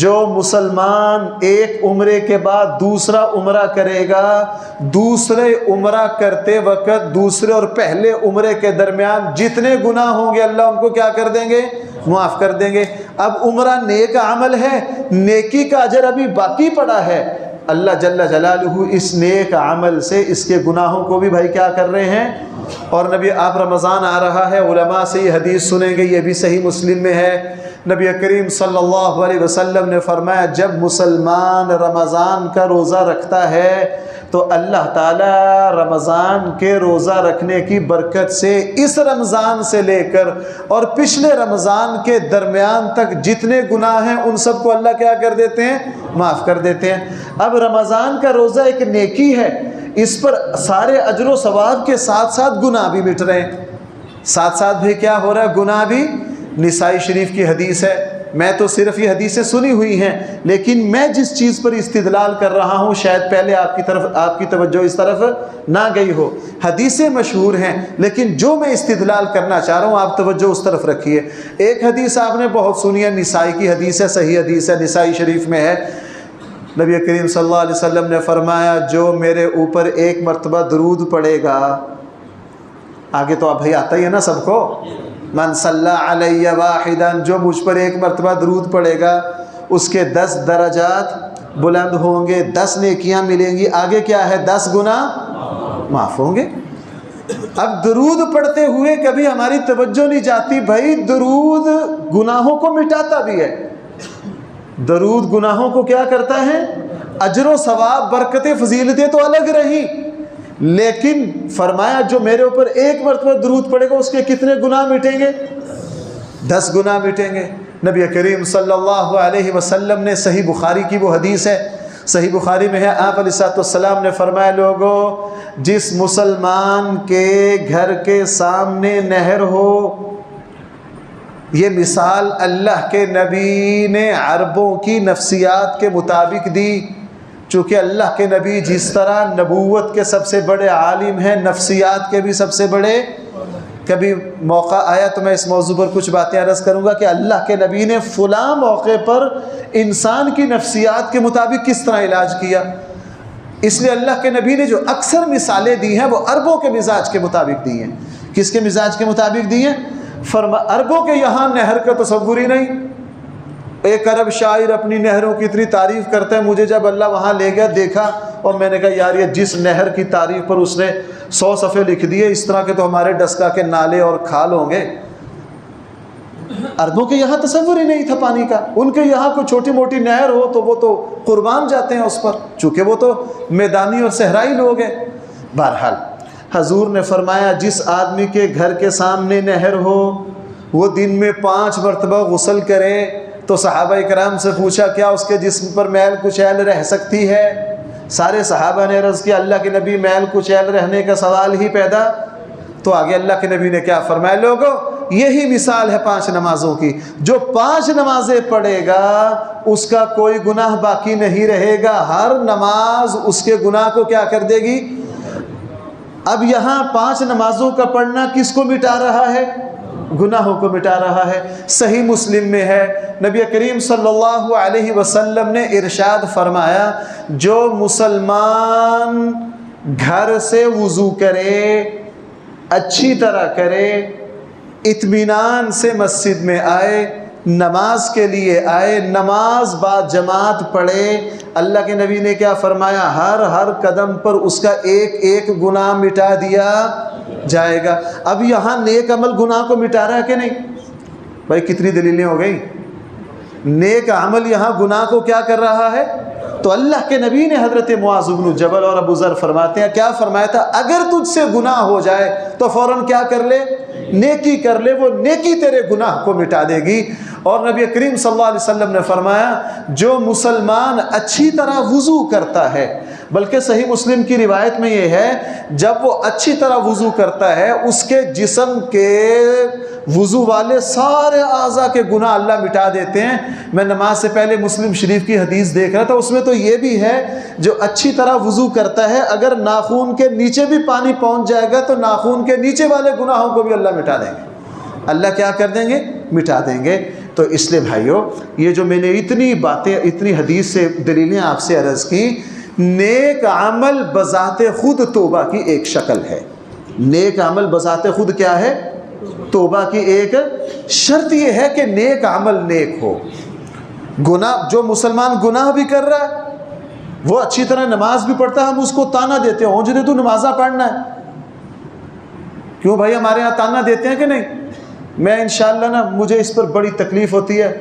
جو مسلمان ایک عمرے کے بعد دوسرا عمرہ کرے گا، دوسرے عمرہ کرتے وقت دوسرے اور پہلے عمرے کے درمیان جتنے گناہ ہوں گے اللہ ان کو کیا کر دیں گے؟ معاف کر دیں گے۔ اب عمرہ نیک عمل ہے، نیکی کا اجر ابھی باقی پڑا ہے، اللہ جل جلالہ اس نیک عمل سے اس کے گناہوں کو بھی بھائی کیا کر رہے ہیں۔ اور نبی آپ رمضان آ رہا ہے، علماء سے یہ حدیث سنیں گے، یہ بھی صحیح مسلم میں ہے۔ نبی کریم صلی اللہ علیہ وسلم نے فرمایا جب مسلمان رمضان کا روزہ رکھتا ہے تو اللہ تعالیٰ رمضان کے روزہ رکھنے کی برکت سے اس رمضان سے لے کر اور پچھلے رمضان کے درمیان تک جتنے گناہ ہیں ان سب کو اللہ کیا کر دیتے ہیں؟ معاف کر دیتے ہیں۔ اب رمضان کا روزہ ایک نیکی ہے، اس پر سارے اجر و ثواب کے ساتھ ساتھ گناہ بھی مٹ رہے ہیں، ساتھ ساتھ بھی کیا ہو رہا ہے؟ گناہ بھی۔ نسائی شریف کی حدیث ہے، میں تو صرف یہ حدیثیں سنی ہوئی ہیں لیکن میں جس چیز پر استدلال کر رہا ہوں شاید پہلے آپ کی توجہ اس طرف نہ گئی ہو۔ حدیثیں مشہور ہیں لیکن جو میں استدلال کرنا چاہ رہا ہوں آپ توجہ اس طرف رکھیے۔ ایک حدیث آپ نے بہت سنی ہے، نسائی کی حدیث ہے، صحیح حدیث ہے، نسائی شریف میں ہے۔ نبی کریم صلی اللہ علیہ وسلم نے فرمایا جو میرے اوپر ایک مرتبہ درود پڑے گا، آگے تو اب بھائی آتا ہی ہے نا سب کو، من صلی علی واحدا، جو مجھ پر ایک مرتبہ درود پڑے گا اس کے 10 درجات بلند ہوں گے، 10 نیکیاں ملیں گی، آگے کیا ہے؟ 10 گناہ معاف ہوں گے۔ اب درود پڑھتے ہوئے کبھی ہماری توجہ نہیں جاتی، بھائی درود گناہوں کو مٹاتا بھی ہے، درود گناہوں کو کیا کرتا ہے؟ اجر و ثواب برکتیں فضیلتیں تو الگ رہی، لیکن فرمایا جو میرے اوپر ایک مرتبہ درود پڑے گا اس کے کتنے گناہ مٹیں گے؟ 10 گناہ مٹیں گے۔ نبی کریم صلی اللہ علیہ وسلم نے، صحیح بخاری کی وہ حدیث ہے، صحیح بخاری میں ہے، آپ علیہ السلام نے فرمایا لوگو جس مسلمان کے گھر کے سامنے نہر ہو، یہ مثال اللہ کے نبی نے عربوں کی نفسیات کے مطابق دی، چونکہ اللہ کے نبی جس طرح نبوت کے سب سے بڑے عالم ہیں، نفسیات کے بھی سب سے بڑے۔ کبھی موقع آیا تو میں اس موضوع پر کچھ باتیں عرض کروں گا کہ اللہ کے نبی نے فلاں موقع پر انسان کی نفسیات کے مطابق کس طرح علاج کیا، اس لیے اللہ کے نبی نے جو اکثر مثالیں دی ہیں وہ عربوں کے مزاج کے مطابق دی ہیں۔ کس کے مزاج کے مطابق دی ہیں؟ عربوں کے یہاں نہر کا تصور ہی نہیں۔ ایک عرب شاعر اپنی نہروں کی اتنی تعریف کرتا ہے، مجھے جب اللہ وہاں لے گیا دیکھا اور میں نے کہا یار یہ جس نہر کی تعریف پر اس نے 100 صفحے لکھ دیے، اس طرح کے تو ہمارے ڈسکا کے نالے اور کھال ہوں گے۔ عربوں کے یہاں تصور ہی نہیں تھا پانی کا، ان کے یہاں کوئی چھوٹی موٹی نہر ہو تو وہ تو قربان جاتے ہیں اس پر، چونکہ وہ تو میدانی اور صحرائی لوگ ہیں۔ بہرحال حضور نے فرمایا جس آدمی کے گھر کے سامنے نہر ہو وہ دن میں 5 مرتبہ غسل کرے، تو صحابہ اکرام سے پوچھا کیا اس کے جسم پر میل کچیل رہ سکتی ہے؟ سارے صحابہ نے عرض کیا اللہ کے نبی میل کچیل رہنے کا سوال ہی پیدا۔ تو آگے اللہ کے نبی نے کیا فرمایا لوگوں یہی مثال ہے 5 نمازوں کی، جو 5 نمازیں پڑھے گا اس کا کوئی گناہ باقی نہیں رہے گا، ہر نماز اس کے گناہ کو کیا کر دے گی۔ اب یہاں 5 نمازوں کا پڑھنا کس کو مٹا رہا ہے؟ گناہوں کو مٹا رہا ہے۔ صحیح مسلم میں ہے، نبی کریم صلی اللہ علیہ وسلم نے ارشاد فرمایا جو مسلمان گھر سے وضو کرے، اچھی طرح کرے، اطمینان سے مسجد میں آئے، نماز کے لیے آئے، نماز با جماعت پڑھے، اللہ کے نبی نے کیا فرمایا ہر قدم پر اس کا ایک ایک گناہ مٹا دیا جائے گا۔ اب یہاں نیک عمل گناہ کو مٹا رہا ہے کہ نہیں؟ بھائی کتنی دلیلیں ہو گئی، نیک عمل یہاں گناہ کو کیا کر رہا ہے؟ تو اللہ کے نبی نے حضرت معاذ بن جبل اور ابو ذر فرماتے ہیں کیا فرمایا تھا، اگر تجھ سے گناہ ہو جائے تو فوراً کیا کر لے؟ نیکی کر لے، وہ نیکی تیرے گناہ کو مٹا دے گی۔ اور نبی کریم صلی اللہ علیہ وسلم نے فرمایا جو مسلمان اچھی طرح وضو کرتا ہے، بلکہ صحیح مسلم کی روایت میں یہ ہے جب وہ اچھی طرح وضو کرتا ہے اس کے جسم کے وضو والے سارے اعضاء کے گناہ اللہ مٹا دیتے ہیں۔ میں نماز سے پہلے مسلم شریف کی حدیث دیکھ رہا تھا، اس میں تو یہ بھی ہے جو اچھی طرح وضو کرتا ہے اگر ناخون کے نیچے بھی پانی پہنچ جائے گا تو ناخون کے نیچے والے گناہوں کو بھی اللہ مٹا دیں گے۔ اللہ کیا کر دیں گے؟ مٹا دیں گے۔ تو اس لیے بھائیو، یہ جو میں نے اتنی باتیں، اتنی حدیث سے دلیلیں آپ سے عرض کی، نیک عمل بذات خود توبہ کی ایک شکل ہے۔ نیک عمل بذات خود کیا ہے؟ توبہ کی ایک شرط یہ ہے کہ نیک عمل نیک ہو۔ گناہ، جو مسلمان گناہ بھی کر رہا ہے، وہ اچھی طرح نماز بھی پڑھتا ہے، ہم اس کو تانا دیتے ہیں، جو تو نمازہ پڑھنا ہے۔ کیوں بھائی ہمارے ہاں تانا دیتے ہیں کہ نہیں؟ میں انشاءاللہ نا، مجھے اس پر بڑی تکلیف ہوتی ہے،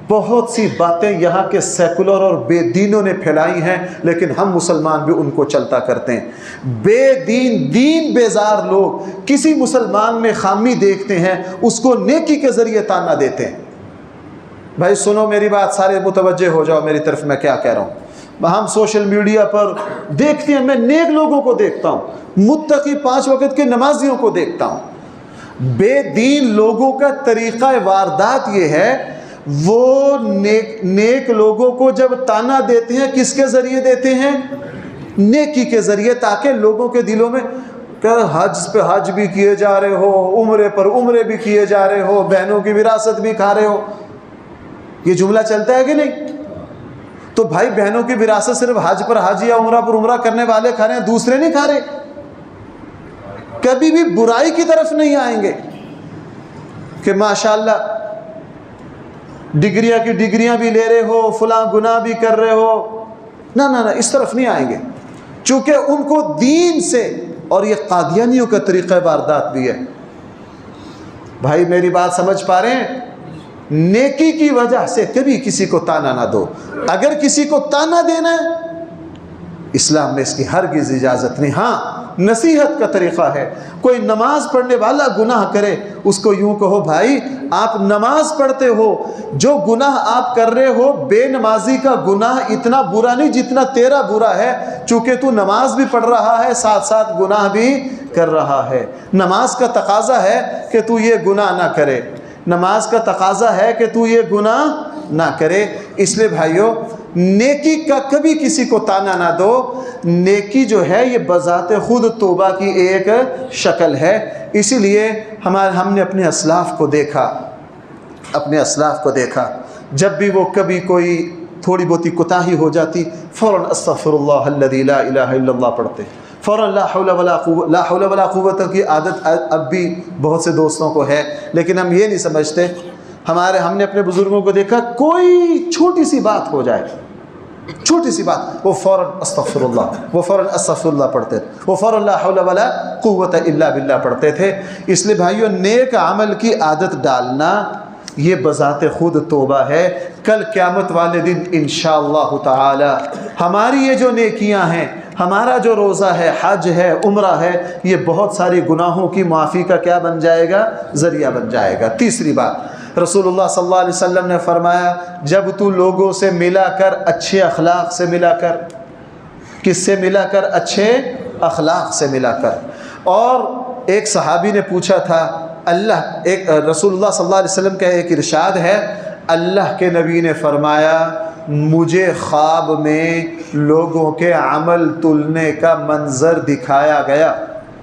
بہت سی باتیں یہاں کے سیکولر اور بے دینوں نے پھیلائی ہیں، لیکن ہم مسلمان بھی ان کو چلتا کرتے ہیں۔ بے دین بیزار لوگ کسی مسلمان میں خامی دیکھتے ہیں، اس کو نیکی کے ذریعے تانا دیتے ہیں۔ بھائی سنو میری بات، سارے متوجہ ہو جاؤ میری طرف، میں کیا کہہ رہا ہوں۔ ہم سوشل میڈیا پر دیکھتے ہیں، میں نیک لوگوں کو دیکھتا ہوں، متقی 5 وقت کے نمازیوں کو دیکھتا ہوں۔ بے دین لوگوں کا طریقہ واردات یہ ہے، وہ نیک لوگوں کو جب تانا دیتے ہیں کس کے ذریعے دیتے ہیں؟ نیکی کے ذریعے، تاکہ لوگوں کے دلوں میں کہ حج پہ حج بھی کیے جا رہے ہو، عمرے پر عمرے بھی کیے جا رہے ہو، بہنوں کی وراثت بھی کھا رہے ہو۔ یہ جملہ چلتا ہے کہ نہیں؟ تو بھائی بہنوں کی وراثت صرف حج پر حج یا عمرہ پر عمرہ کرنے والے کھا رہے ہیں، دوسرے نہیں کھا رہے۔ کبھی بھی برائی کی طرف نہیں آئیں گے کہ ماشاءاللہ ڈگریاں کی ڈگریاں بھی لے رہے ہو، فلاں گناہ بھی کر رہے ہو، نہ نہ نہ، اس طرف نہیں آئیں گے، چونکہ ان کو دین سے، اور یہ قادیانیوں کا طریقہ واردات بھی ہے۔ بھائی میری بات سمجھ پا رہے ہیں؟ نیکی کی وجہ سے کبھی کسی کو تانا نہ دو۔ اگر کسی کو تانا دینا ہے، اسلام میں اس کی ہرگز اجازت نہیں۔ ہاں، نصیحت کا طریقہ ہے، کوئی نماز پڑھنے والا گناہ کرے، اس کو یوں کہو بھائی آپ نماز پڑھتے ہو، جو گناہ آپ کر رہے ہو، بے نمازی کا گناہ اتنا برا نہیں جتنا تیرا برا ہے، چونکہ تو نماز بھی پڑھ رہا ہے، ساتھ ساتھ گناہ بھی کر رہا ہے۔ نماز کا تقاضا ہے کہ تو یہ گناہ نہ کرے، نماز کا تقاضا ہے کہ تو یہ گناہ نہ کرے۔ اس لیے بھائیو، نیکی کا کبھی کسی کو تانا نہ دو۔ نیکی جو ہے یہ بذات خود توبہ کی ایک شکل ہے۔ اسی لیے ہم نے اپنے اسلاف کو دیکھا، جب بھی وہ کبھی کوئی تھوڑی بہت کوتاہی ہو جاتی، فوراً استغفر اللہ الذی لا الہ الا اللہ پڑھتے، فوراً لا حول ولا قوت کی عادت اب بھی بہت سے دوستوں کو ہے، لیکن ہم یہ نہیں سمجھتے۔ ہم نے اپنے بزرگوں کو دیکھا، کوئی چھوٹی سی بات ہو جائے، چھوٹی سی بات، وہ فوراً استغفر اللہ، وہ فوراً استغفر اللہ پڑھتے تھے، وہ فوراً لا حول ولا قوت الا باللہ پڑھتے تھے۔ اس لیے بھائیو، نیک عمل کی عادت ڈالنا یہ بذات خود توبہ ہے۔ کل قیامت والے دن انشاءاللہ تعالی ہماری یہ جو نیکیاں ہیں، ہمارا جو روزہ ہے، حج ہے، عمرہ ہے، یہ بہت ساری گناہوں کی معافی کا کیا بن جائے گا؟ ذریعہ بن جائے گا۔ تیسری بات، رسول اللہ صلی اللہ علیہ وسلم نے فرمایا، جب تو لوگوں سے ملا کر اچھے اخلاق سے ملا کر، کس سے ملا کر؟ اچھے اخلاق سے ملا کر۔ اور ایک صحابی نے پوچھا تھا، رسول اللہ صلی اللہ علیہ وسلم کا ایک ارشاد ہے، اللہ کے نبی نے فرمایا، مجھے خواب میں لوگوں کے عمل تلنے کا منظر دکھایا گیا۔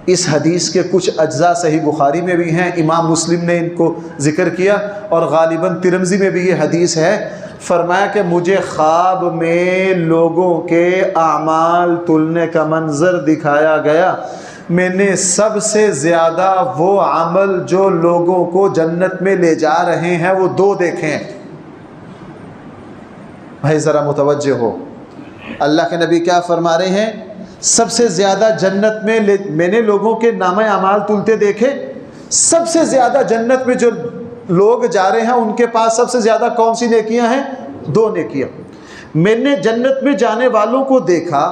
اس حدیث کے کچھ اجزاء صحیح بخاری میں بھی ہیں، امام مسلم نے ان کو ذکر کیا، اور غالباً ترمذی میں بھی یہ حدیث ہے۔ فرمایا کہ مجھے خواب میں لوگوں کے اعمال تلنے کا منظر دکھایا گیا، میں نے سب سے زیادہ وہ عمل جو لوگوں کو جنت میں لے جا رہے ہیں وہ 2 دیکھیں۔ بھائی ذرا متوجہ ہو، اللہ کے نبی کیا فرما رہے ہیں؟ سب سے زیادہ جنت میں نے لوگوں کے نامہ اعمال تلتے دیکھے، سب سے زیادہ جنت میں جو لوگ جا رہے ہیں ان کے پاس سب سے زیادہ کون سی نیکیاں ہیں؟ 2 نیکیاں۔ میں نے جنت میں جانے والوں کو دیکھا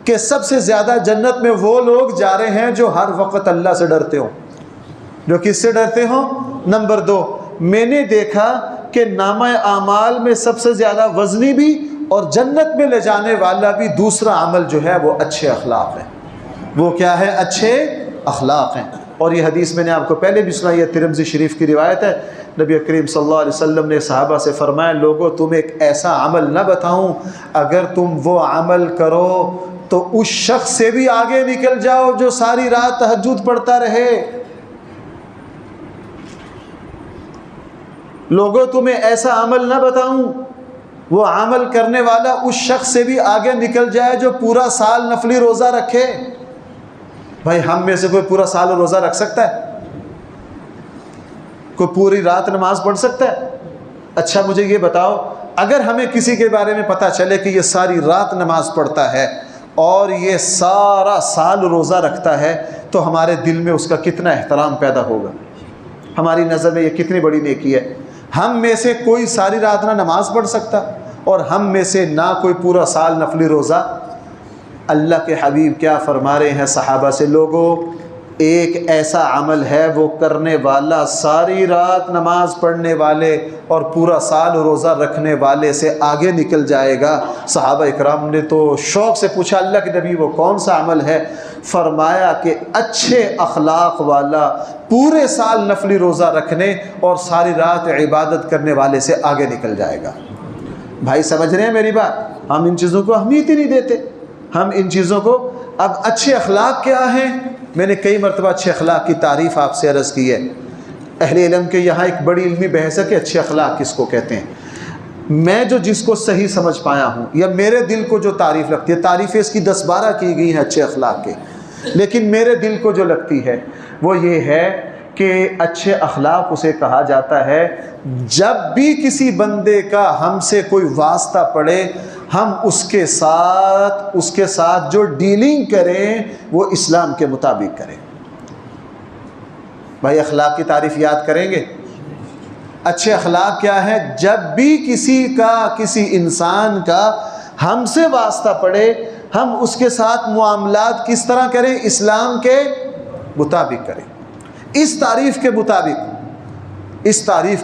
کہ سب سے زیادہ جنت میں وہ لوگ جا رہے ہیں جو ہر وقت اللہ سے ڈرتے ہوں۔ جو کس سے ڈرتے ہوں؟ نمبر 2، میں نے دیکھا کہ نامہ اعمال میں سب سے زیادہ وزنی بھی اور جنت میں لے جانے والا بھی دوسرا عمل جو ہے وہ اچھے اخلاق ہے۔ وہ کیا ہے؟ اچھے اخلاق ہیں۔ اور یہ حدیث میں نے آپ کو پہلے بھی سنائی ہے، ترمذی شریف کی روایت ہے، نبی کریم صلی اللہ علیہ وسلم نے صحابہ سے فرمایا، لوگوں تم ایک ایسا عمل نہ بتاؤں اگر تم وہ عمل کرو تو اس شخص سے بھی آگے نکل جاؤ جو ساری رات تہجد پڑھتا رہے۔ لوگوں تمہیں ایسا عمل نہ بتاؤں، وہ عمل کرنے والا اس شخص سے بھی آگے نکل جائے جو پورا سال نفلی روزہ رکھے۔ بھائی ہم میں سے کوئی پورا سال روزہ رکھ سکتا ہے؟ کوئی پوری رات نماز پڑھ سکتا ہے؟ اچھا مجھے یہ بتاؤ، اگر ہمیں کسی کے بارے میں پتہ چلے کہ یہ ساری رات نماز پڑھتا ہے اور یہ سارا سال روزہ رکھتا ہے تو ہمارے دل میں اس کا کتنا احترام پیدا ہوگا؟ ہماری نظر میں یہ کتنی بڑی نیکی ہے۔ ہم میں سے کوئی ساری رات نہ نماز پڑھ سکتا اور ہم میں سے نہ کوئی پورا سال نفلی روزہ۔ اللہ کے حبیب کیا فرما رہے ہیں صحابہ سے، لوگوں ایک ایسا عمل ہے وہ کرنے والا ساری رات نماز پڑھنے والے اور پورا سال روزہ رکھنے والے سے آگے نکل جائے گا۔ صحابہ اکرام نے تو شوق سے پوچھا، اللہ کے نبی وہ کون سا عمل ہے؟ فرمایا کہ اچھے اخلاق والا پورے سال نفلی روزہ رکھنے اور ساری رات عبادت کرنے والے سے آگے نکل جائے گا۔ بھائی سمجھ رہے ہیں میری بات؟ ہم ان چیزوں کو اہمیت ہی نہیں دیتے۔ ہم ان چیزوں کو، اب اچھے اخلاق کیا ہیں؟ میں نے کئی مرتبہ اچھے اخلاق کی تعریف آپ سے عرض کی ہے۔ اہل علم کے یہاں ایک بڑی علمی بحث ہے کہ اچھے اخلاق کس کو کہتے ہیں۔ میں جس کو صحیح سمجھ پایا ہوں یا میرے دل کو جو تعریف لگتی ہے، تعریفیں اس کی 10-12 کی گئی ہیں اچھے اخلاق کے، لیکن میرے دل کو جو لگتی ہے وہ یہ ہے کہ اچھے اخلاق اسے کہا جاتا ہے جب بھی کسی بندے کا ہم سے کوئی واسطہ پڑے، ہم اس کے ساتھ جو ڈیلنگ کریں وہ اسلام کے مطابق کریں۔ بھائی اخلاق کی تعریف یاد کریں گے؟ اچھے اخلاق کیا ہے؟ جب بھی کسی انسان کا ہم سے واسطہ پڑے، ہم اس کے ساتھ معاملات کس طرح کریں؟ اسلام کے مطابق کریں۔ اس تعریف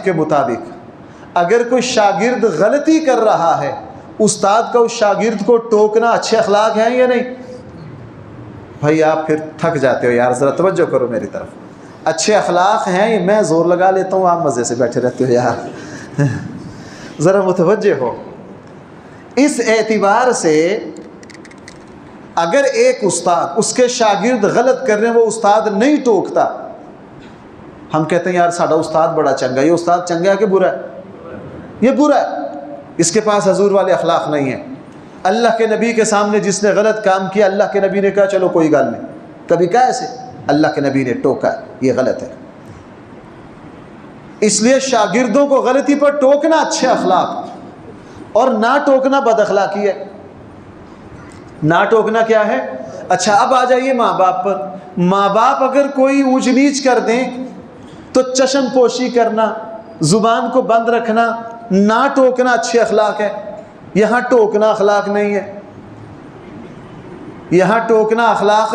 کے مطابق اگر کوئی شاگرد غلطی کر رہا ہے، استاد کا اس شاگرد کو ٹوکنا اچھے اخلاق ہیں یا نہیں؟ بھائی آپ پھر تھک جاتے ہو یار، ذرا توجہ کرو میری طرف۔ اچھے اخلاق ہیں، میں زور لگا لیتا ہوں، آپ مزے سے بیٹھے رہتے ہو یار، ذرا متوجہ ہو۔ اس اعتبار سے اگر ایک استاد اس کے شاگرد غلط کر رہے ہیں، وہ استاد نہیں ٹوکتا، ہم کہتے ہیں یار ساڈا استاد بڑا چنگا ہے۔ یہ استاد چنگا ہے کہ برا ہے؟ یہ برا ہے، اس کے پاس حضور والے اخلاق نہیں ہیں۔ اللہ کے نبی کے سامنے جس نے غلط کام کیا، اللہ کے نبی نے کہا چلو کوئی گل نہیں، کبھی کہا ایسے؟ اللہ کے نبی نے ٹوکا، یہ غلط ہے۔ اس لیے شاگردوں کو غلطی پر ٹوکنا اچھے اخلاق، اور نہ ٹوکنا بد اخلاقی ہے۔ نہ ٹوکنا کیا ہے؟ اچھا اب آ جائیے ماں باپ پر۔ ماں باپ اگر کوئی اونچ نیچ کر دیں تو چشم پوشی کرنا، زبان کو بند رکھنا، نہ ٹوکنا اچھے اخلاق ہے۔ یہاں ٹوکنا اخلاق نہیں ہے، یہاں ٹوکنا اخلاق،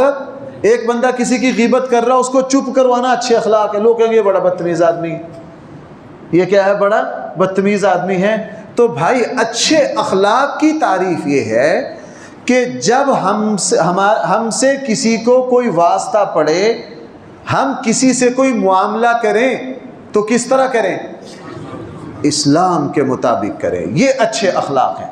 ایک بندہ کسی کی غیبت کر رہا اس کو چپ کروانا اچھے اخلاق ہے۔ لوگ کہیں گے یہ بڑا بدتمیز آدمی ہے، یہ کیا ہے؟ بڑا بدتمیز آدمی ہے۔ تو بھائی اچھے اخلاق کی تعریف یہ ہے کہ جب ہم سے کسی کو کوئی واسطہ پڑے، ہم کسی سے کوئی معاملہ کریں تو کس طرح کریں؟ اسلام کے مطابق کریں۔ یہ اچھے اخلاق ہیں،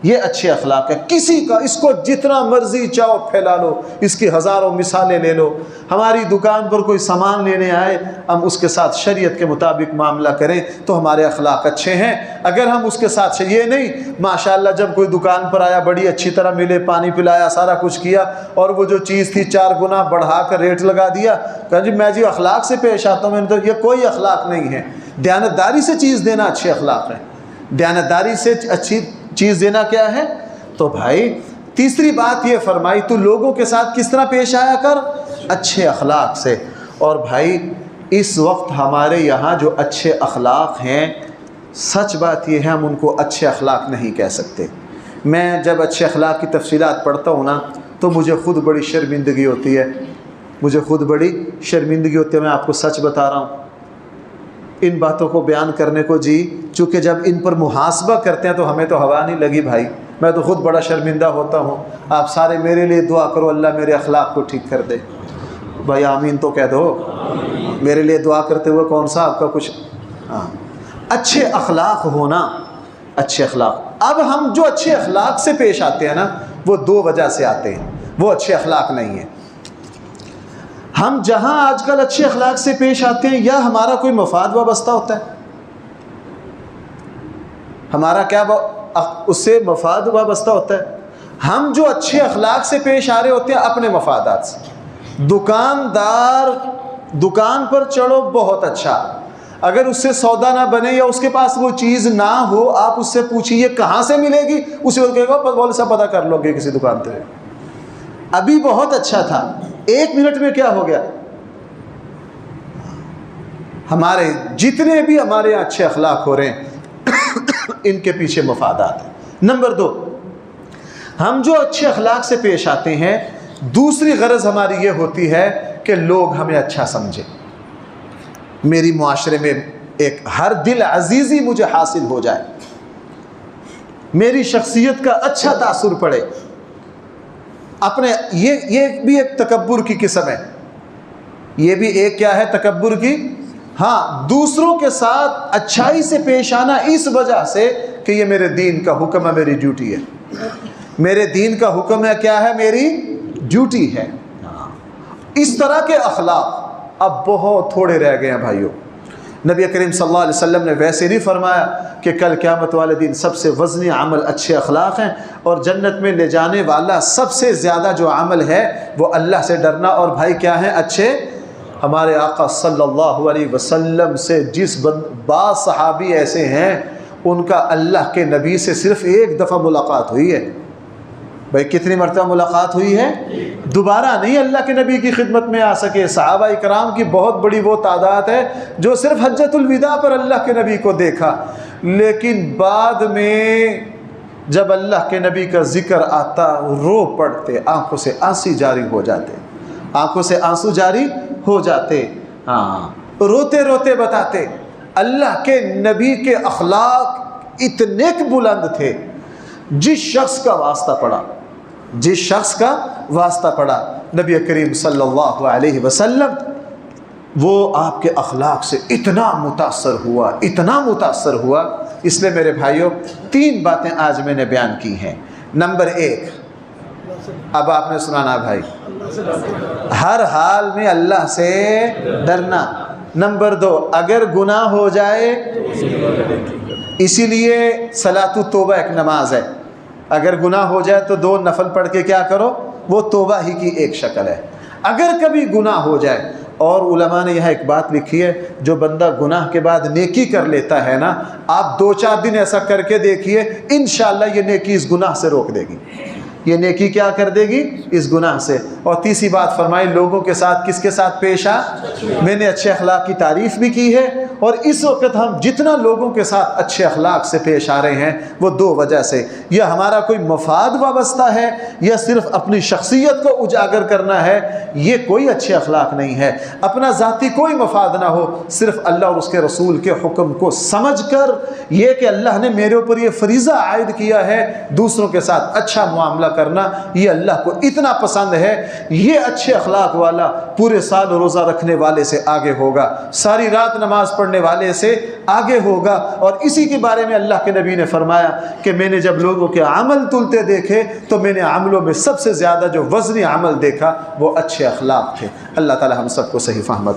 یہ اچھے اخلاق ہے۔ کسی کا اس کو جتنا مرضی چاہو پھیلا لو، اس کی ہزاروں مثالیں لے لو۔ ہماری دکان پر کوئی سامان لینے آئے، ہم اس کے ساتھ شریعت کے مطابق معاملہ کریں تو ہمارے اخلاق اچھے ہیں۔ اگر ہم اس کے ساتھ یہ نہیں، ماشاءاللہ جب کوئی دکان پر آیا بڑی اچھی طرح ملے، پانی پلایا، سارا کچھ کیا، اور وہ جو چیز تھی 4 گنا بڑھا کر ریٹ لگا دیا، کہا جی میں اخلاق سے پیش آتا ہوں، میں نے تو یہ کوئی اخلاق نہیں ہے۔ دیانتداری سے چیز دینا اچھے اخلاق ہے۔ دیانتداری سے اچھی چیز دینا کیا ہے؟ تو بھائی تیسری بات یہ فرمائی، تو لوگوں کے ساتھ کس طرح پیش آیا کر؟ اچھے اخلاق سے۔ اور بھائی اس وقت ہمارے یہاں جو اچھے اخلاق ہیں، سچ بات یہ ہے ہم ان کو اچھے اخلاق نہیں کہہ سکتے۔ میں جب اچھے اخلاق کی تفصیلات پڑھتا ہوں نا تو مجھے خود بڑی شرمندگی ہوتی ہے، میں آپ کو سچ بتا رہا ہوں۔ ان باتوں کو بیان کرنے کو جی، چونکہ جب ان پر محاسبہ کرتے ہیں تو ہمیں تو ہوا نہیں لگی بھائی، میں تو خود بڑا شرمندہ ہوتا ہوں، آپ سارے میرے لیے دعا کرو اللہ میرے اخلاق کو ٹھیک کر دے۔ بھائی آمین تو کہہ دو، میرے لیے دعا کرتے ہوئے کون سا آپ کا کچھ اچھے اخلاق ہونا، اچھے اخلاق۔ اب ہم جو اچھے اخلاق سے پیش آتے ہیں نا وہ دو وجہ سے آتے ہیں، وہ اچھے اخلاق نہیں ہیں۔ ہم جہاں آج کل اچھے اخلاق سے پیش آتے ہیں یا ہمارا کوئی مفاد وابستہ ہوتا ہے، ہمارا کیا اس سے مفاد وابستہ ہوتا ہے۔ ہم جو اچھے اخلاق سے پیش آ رہے ہوتے ہیں اپنے مفادات سے۔ دکاندار دکان پر چڑھو بہت اچھا، اگر اس سے سودا نہ بنے یا اس کے پاس وہ چیز نہ ہو، آپ اس سے پوچھیے یہ کہاں سے ملے گی، اسی وقت کہے گا بول سا پتہ کر لو گے کسی دکان پہ۔ ابھی بہت اچھا تھا، 1 منٹ میں کیا ہو گیا۔ ہمارے جتنے بھی ہمارے یہاں اچھے اخلاق ہو رہے ہیں ان کے پیچھے مفادات ہیں۔ نمبر 2، ہم جو اچھے اخلاق سے پیش آتے ہیں دوسری غرض ہماری یہ ہوتی ہے کہ لوگ ہمیں اچھا سمجھیں، میری معاشرے میں ایک ہر دل عزیزی مجھے حاصل ہو جائے، میری شخصیت کا اچھا تاثر پڑے۔ اپنے یہ بھی ایک تکبر کی قسم ہے، یہ بھی ایک کیا ہے تکبر کی، ہاں دوسروں کے ساتھ اچھائی سے پیش آنا اس وجہ سے کہ یہ میرے دین کا حکم ہے، میری ڈیوٹی ہے، میرے دین کا حکم ہے، کیا ہے میری ڈیوٹی ہے۔ اس طرح کے اخلاق اب بہت تھوڑے رہ گئے ہیں بھائیوں۔ نبی کریم صلی اللہ علیہ وسلم نے ویسے نہیں فرمایا کہ کل قیامت والے دن سب سے وزنی عمل اچھے اخلاق ہیں، اور جنت میں لے جانے والا سب سے زیادہ جو عمل ہے وہ اللہ سے ڈرنا، اور بھائی کیا ہیں اچھے۔ ہمارے آقا صلی اللہ علیہ وسلم سے جس بعض صحابی ایسے ہیں ان کا اللہ کے نبی سے صرف 1 دفعہ ملاقات ہوئی ہے۔ بھائی کتنی مرتبہ ملاقات ہوئی ہے؟ دوبارہ نہیں اللہ کے نبی کی خدمت میں آ سکے۔ صحابہ اکرام کی بہت بڑی وہ تعداد ہے جو صرف حجۃ الوداع پر اللہ کے نبی کو دیکھا، لیکن بعد میں جب اللہ کے نبی کا ذکر آتا رو پڑتے، آنکھوں سے آنسو جاری ہو جاتے، آنکھوں سے آنسو جاری ہو جاتے، روتے روتے بتاتے اللہ کے نبی کے اخلاق اتنے بلند تھے۔ جس شخص کا واسطہ پڑا نبی کریم صلی اللہ علیہ وسلم، وہ آپ کے اخلاق سے اتنا متاثر ہوا۔ اس لیے میرے بھائیوں 3 باتیں آج میں نے بیان کی ہیں۔ نمبر 1، اب آپ نے سنانا بھائی، ہر حال میں اللہ سے ڈرنا۔ نمبر 2، اگر گناہ ہو جائے، اسی لیے صلاۃ التوبہ ایک نماز ہے، اگر گناہ ہو جائے تو 2 نفل پڑھ کے کیا کرو، وہ توبہ ہی کی ایک شکل ہے۔ اگر کبھی گناہ ہو جائے، اور علماء نے یہاں ایک بات لکھی ہے، جو بندہ گناہ کے بعد نیکی کر لیتا ہے نا، آپ 2-4 دن ایسا کر کے دیکھیے، انشاءاللہ یہ نیکی اس گناہ سے روک دے گی، یہ نیکی کیا کر دے گی، اس گناہ سے۔ اور تیسری بات فرمائی، لوگوں کے ساتھ کس کے ساتھ پیش آ۔ میں نے اچھے اخلاق کی تعریف بھی کی ہے، اور اس وقت ہم جتنا لوگوں کے ساتھ اچھے اخلاق سے پیش آ رہے ہیں وہ 2 وجہ سے، یا ہمارا کوئی مفاد وابستہ ہے یا صرف اپنی شخصیت کو اجاگر کرنا ہے، یہ کوئی اچھے اخلاق نہیں ہے۔ اپنا ذاتی کوئی مفاد نہ ہو، صرف اللہ اور اس کے رسول کے حکم کو سمجھ کر، یہ کہ اللہ نے میرے اوپر یہ فریضہ عائد کیا ہے دوسروں کے ساتھ اچھا معاملہ کرنا، یہ اللہ کو اتنا پسند ہے، یہ اچھے اخلاق والا پورے سال روزہ رکھنے والے سے آگے ہوگا، ساری رات نماز پڑھنے والے سے آگے ہوگا۔ اور اسی کے بارے میں اللہ کے نبی نے فرمایا کہ میں نے جب لوگوں کے عمل تلتے دیکھے تو میں نے عملوں میں سب سے زیادہ جو وزنی عمل دیکھا وہ اچھے اخلاق تھے۔ اللہ تعالی ہم سب کو صحیح فہم